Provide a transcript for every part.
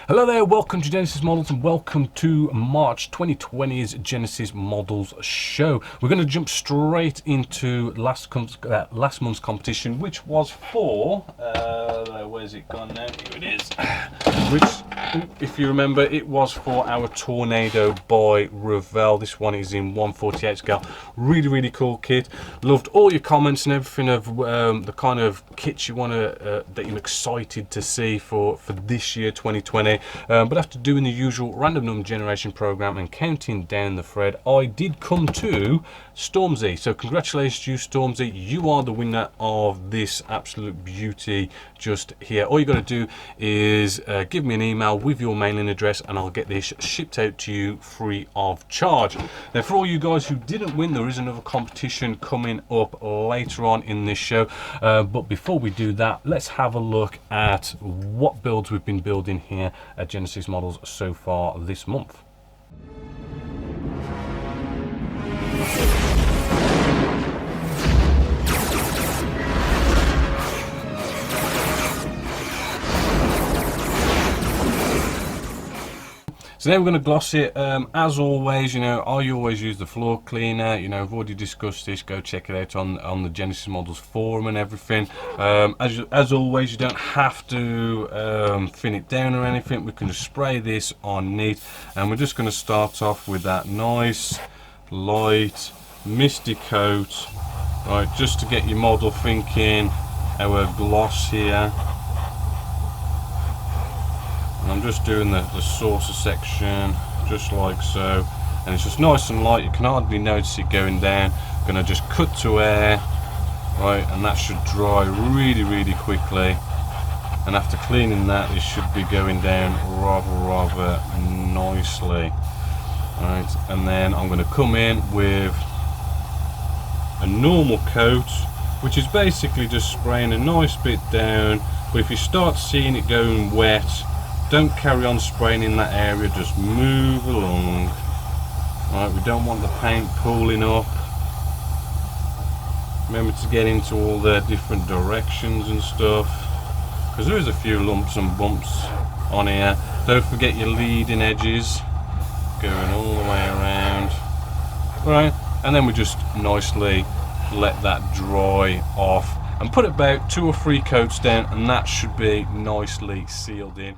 Hello there, welcome to Genesis Models and welcome to March 2020's Genesis Models show. We're going to jump straight into last month's competition, which was for, where's it gone now? Here it is. Which, if you remember, it was for our Tornado by Revell. This one is in 1/48 scale. Really cool kit. Loved all your comments and everything of the kind of kits you want to, that you're excited to see for this year, 2020. But after doing the usual random number generation program and counting down the thread, I did come to Stormzy. So congratulations to you, Stormzy. You are the winner of this absolute beauty just here. All you got to do is give me an email with your mailing address and I'll get this shipped out to you free of charge. Now, for all you guys who didn't win, there is another competition coming up later on in this show. But before we do that, let's have a look at what builds we've been building here at Genesis Models so far this month. So now we're going to gloss it. As always, you know, I always use the floor cleaner. You know, I've already discussed this. Go check it out on the Genesis Models forum and everything. As always, you don't have to thin it down or anything. We can just spray this on neat, and we're just going to start off with that nice, light, misty coat, right? Just to get your model thinking. Our gloss here. I'm just doing the saucer section just like so, and it's just nice and light. You can hardly notice it going down. I'm gonna just cut to air, right, and that should dry really quickly, and after cleaning that it should be going down rather nicely, right? And then I'm going to come in with a normal coat, which is basically just spraying a nice bit down. But if you start seeing it going wet, don't carry on spraying in that area, just move along. Right, we don't want the paint pooling up. Remember to get into all the different directions and stuff, because there is a few lumps and bumps on here. Don't forget your leading edges, going all the way around. Right, and then we just nicely let that dry off and put about 2 or 3 coats down, and that should be nicely sealed in.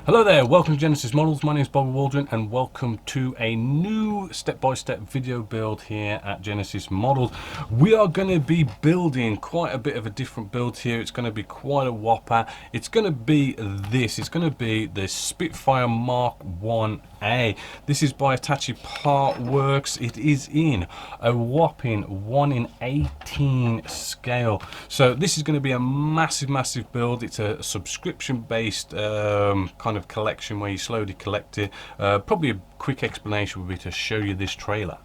Hello there, welcome to Genesis Models. My name is Bobby Waldron and welcome to a new step-by-step video build here at Genesis Models. We are going to be building quite a bit of a different build here. It's going to be quite a whopper. It's going to be this. It's going to be the Spitfire Mark 1A. This is by Hitachi Part Works. It is in a whopping 1:18 scale. So this is going to be a massive build. It's a subscription-based kind of collection where you slowly collect it. Probably a quick explanation would be to show you this trailer.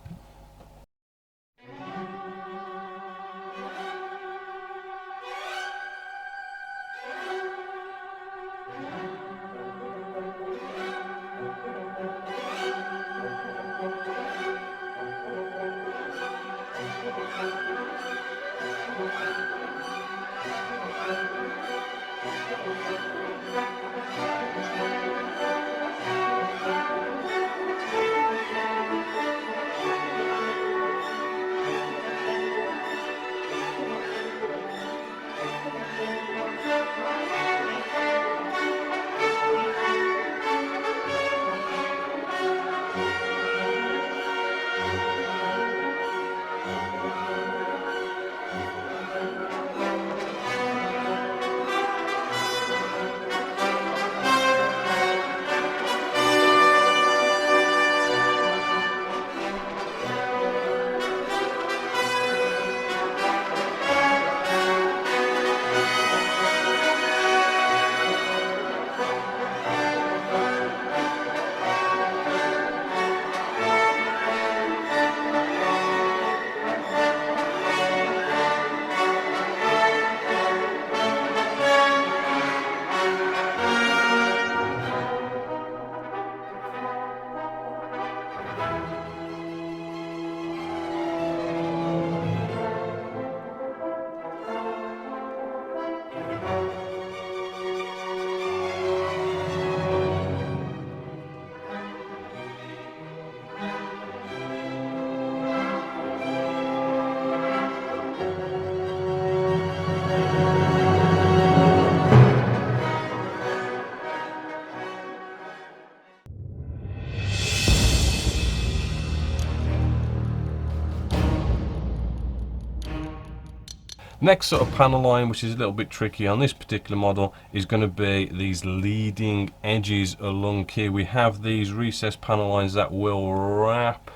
Next sort of panel line, which is a little bit tricky on this particular model, is going to be these leading edges along here. We have these recessed panel lines that will wrap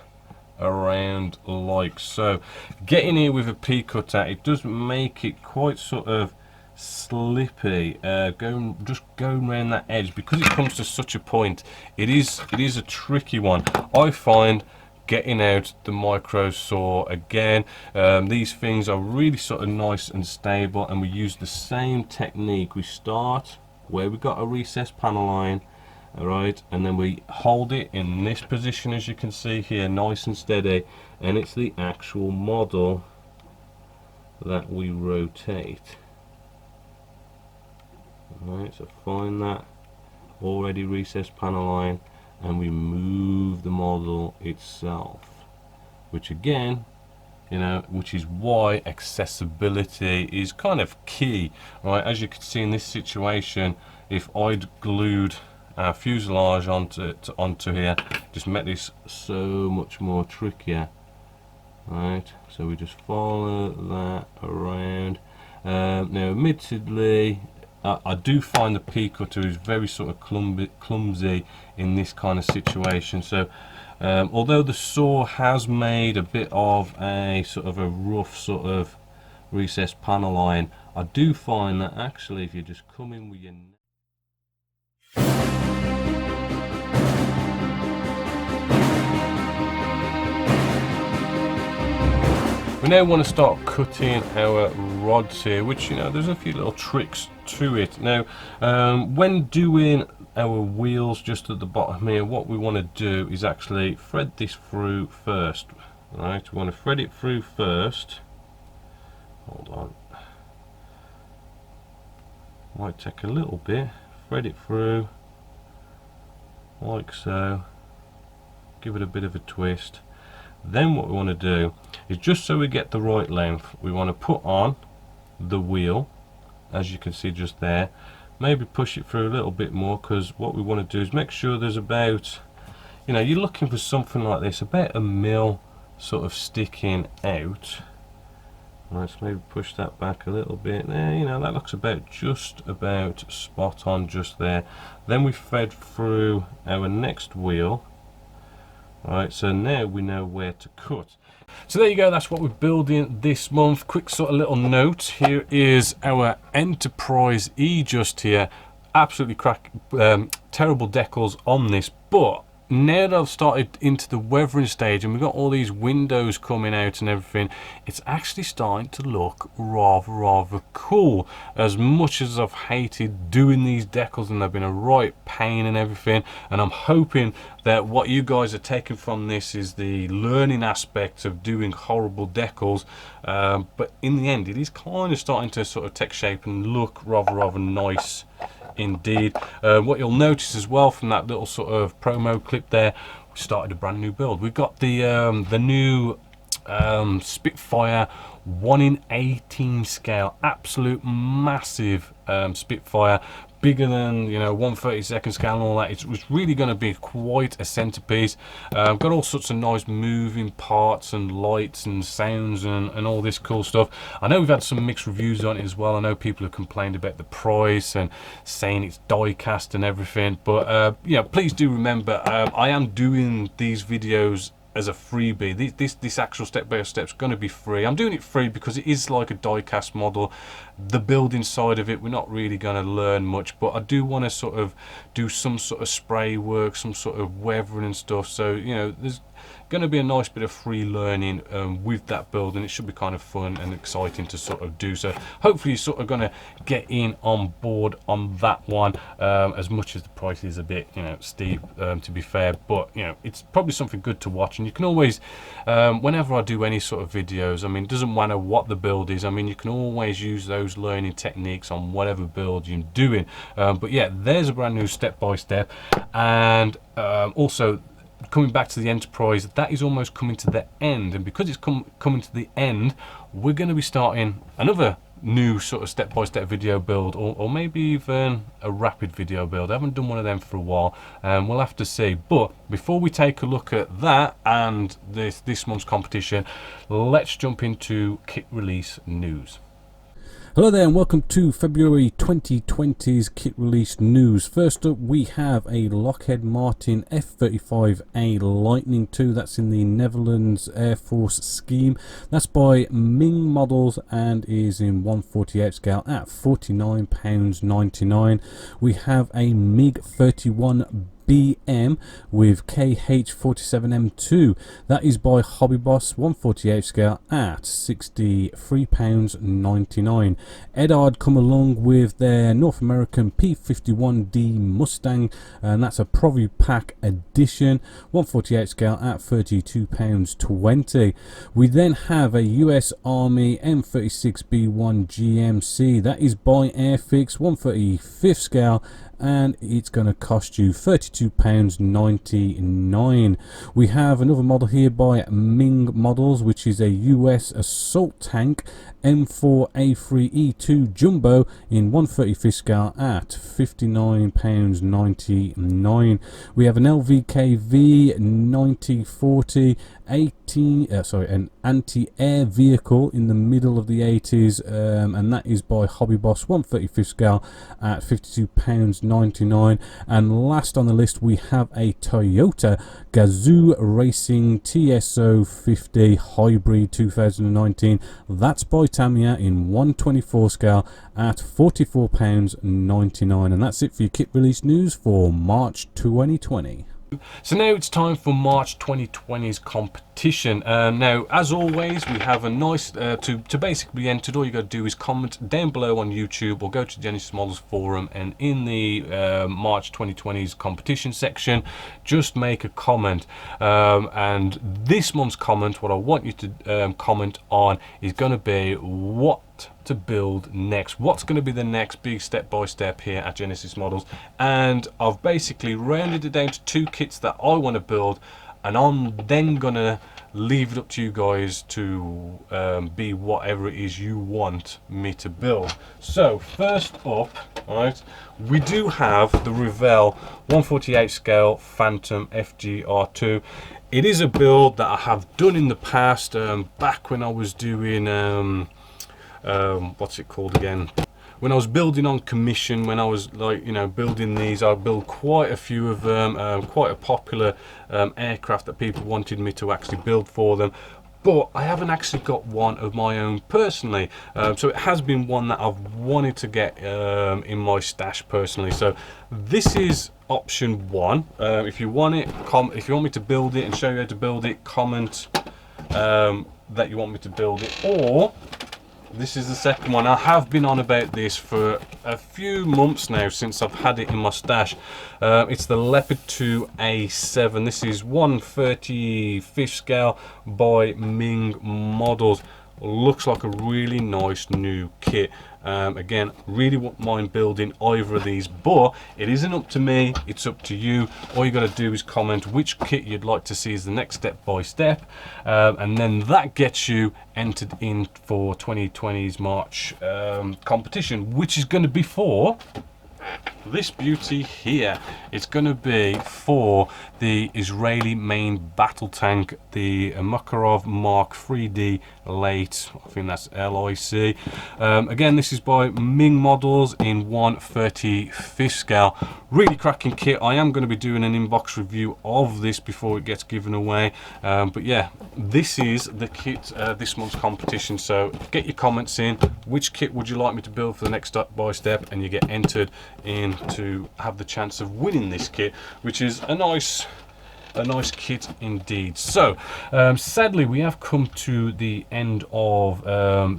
around like so. Getting here with a P cutter, it does make it quite sort of slippy, just going around that edge, because it comes to such a point. It is a tricky one. I find getting out the micro saw again. These things are really sort of nice and stable, and we use the same technique. We start where we got a recessed panel line, all right, and then we hold it in this position, as you can see here, nice and steady, and it's the actual model that we rotate. All right, so find that already recessed panel line, and we move the model itself, which again, you know, which is why accessibility is kind of key, right? As you can see in this situation, if I'd glued our fuselage onto here, just make this so much more trickier, right? So we just follow that around. Now admittedly, I do find the P cutter is very sort of clumsy in this kind of situation. So although the saw has made a bit of a sort of a rough sort of recessed panel line, I do find that actually if you just come in with your we now want to start cutting our rods here, which, you know, there's a few little tricks to it. Now, when doing our wheels just at the bottom here, what we want to do is actually thread this through first. Right, we want to thread it through first. Hold on. Might take a little bit. Thread it through like so. Give it a bit of a twist. Then what we want to do is, just so we get the right length, we want to put on the wheel, as you can see just there. Maybe push it through a little bit more, because what we want to do is make sure there's about, you know, you're looking for something like this, about 1 mil sort of sticking out. Let's maybe push that back a little bit there. You know, that looks about just about spot on just there. Then we thread through our next wheel. Right, so now we know where to cut. So there you go, that's what we're building this month. Quick sort of little note, here is our Enterprise E just here. Absolutely terrible decals on this, but now that I've started into the weathering stage and we've got all these windows coming out and everything, it's actually starting to look rather cool. As much as I've hated doing these decals and they've been a right pain and everything, and I'm hoping that what you guys are taking from this is the learning aspect of doing horrible decals, but in the end it is kind of starting to sort of take shape and look rather nice indeed. What you'll notice as well from that little sort of promo clip there, we started a brand new build. We've got the new Spitfire 1/18 scale, absolute massive Spitfire, bigger than, you know, 1/32 scale and all that. It's really going to be quite a centerpiece. Got all sorts of nice moving parts and lights and sounds and all this cool stuff. I know we've had some mixed reviews on it as well. I know people have complained about the price and saying it's die cast and everything, but yeah, please do remember, I am doing these videos as a freebie. This actual step-by-step is going to be free. I'm doing it free because it is like a die-cast model. The building side of it, we're not really going to learn much, but I do want to sort of do some sort of spray work, some sort of weathering and stuff. So, you know, there's going to be a nice bit of free learning with that build, and it should be kind of fun and exciting to sort of do. So hopefully you're sort of going to get in on board on that one, as much as the price is a bit, you know, steep, to be fair, but you know, it's probably something good to watch. And you can always, whenever I do any sort of videos, I mean, it doesn't matter what the build is, I mean, you can always use those learning techniques on whatever build you're doing. But yeah, there's a brand new step-by-step. And also, coming back to the Enterprise, that is almost coming to the end, and because it's coming to the end, we're going to be starting another new sort of step-by-step video build, or maybe even a rapid video build. I haven't done one of them for a while, and we'll have to see. But before we take a look at that and this month's competition, let's jump into kit release news. Hello there and welcome to February 2020's kit release news. First up we have a Lockheed Martin F-35A Lightning II. That's in the Netherlands Air Force scheme. That's by Ming Models and is in 1/48 scale at £49.99. We have a MiG-31 BM with KH-47M2. That is by Hobby Boss, 1/48 scale at £63.99. Edard come along with their North American P-51D Mustang, and that's a Provi Pack edition, 1/48 scale at £32.20. We then have a US Army M36B1 GMC. That is by Airfix, 1/35 scale, and it's going to cost you £32.99. We have another model here by Ming Models, which is a US assault tank M4A3E2 Jumbo in 1/35 scale at £59.99. We have an Mk.V 9040 an anti-air vehicle in the middle of the 80s, and that is by Hobby Boss, 1/35 scale at £52.99. And last on the list we have a Toyota Gazoo Racing TSO 50 Hybrid 2019. That's by Tamiya in 1/24 scale at £44.99. And that's it for your kit release news for March 2020. So now it's time for March 2020's competition. Now, as always, we have a nice to basically enter. All you got to do is comment down below on YouTube or go to Genessis Models forum, and in the March 2020's competition section, just make a comment. And this month's comment, what I want you to comment on is going to be what to build next. What's going to be the next big step-by-step here at Genessis Models, and I've basically rounded it down to 2 kits that I want to build, and I'm then gonna leave it up to you guys to be whatever it is you want me to build. So first up, all right, we do have the Revell 1/48 scale Phantom FGR2. It is a build that I have done in the past, back when I was doing what's it called again, when I was building on commission, when I was like, you know, building these. I built quite a few of them, quite a popular aircraft that people wanted me to actually build for them, but I haven't actually got one of my own personally. So it has been one that I've wanted to get in my stash personally. So this is option 1. If you want it, if you want me to build it and show you how to build it, comment that you want me to build it. Or this is the second one. I have been on about this for a few months now, since I've had it in my stash. It's the Leopard 2 A7. This is 1/35 scale by Ming Models. Looks like a really nice new kit. Again, really wouldn't mind building either of these, but it isn't up to me, it's up to you. All you got to do is comment which kit you'd like to see as the next step by step, and then that gets you entered in for 2020's March competition, which is going to be for this beauty here. It's going to be for the Israeli main battle tank, the Mk.V Mark 3D Late, I think that's LIC. Again, this is by Ming Models in 1/35 scale. Really cracking kit. I am going to be doing an inbox review of this before it gets given away, but yeah, this is the kit, this month's competition. So get your comments in. Which kit would you like me to build for the next step by step, and you get entered in to have the chance of winning this kit, which is a nice kit indeed. So sadly we have come to the end of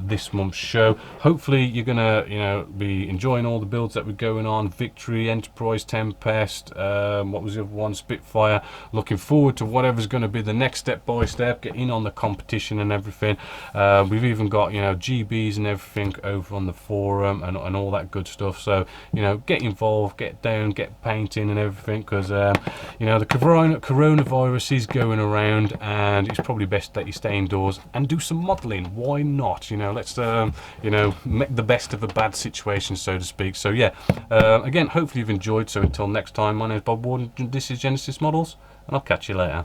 this month's show. Hopefully you're gonna, you know, be enjoying all the builds that were going on. Victory, Enterprise, Tempest, what was the other one, Spitfire. Looking forward to whatever's going to be the next step by step, get in on the competition and everything. We've even got, you know, GBs and everything over on the forum and all that good stuff. So, you know, get involved, get down, get painting and everything, because you know, the coronavirus is going around, and it's probably best that you stay indoors and do some modeling. Why not? You know, let's you know, make the best of a bad situation, so to speak. So yeah, again, hopefully you've enjoyed. So until next time, my name is Bob Warden, this is Genessis Models, and I'll catch you later.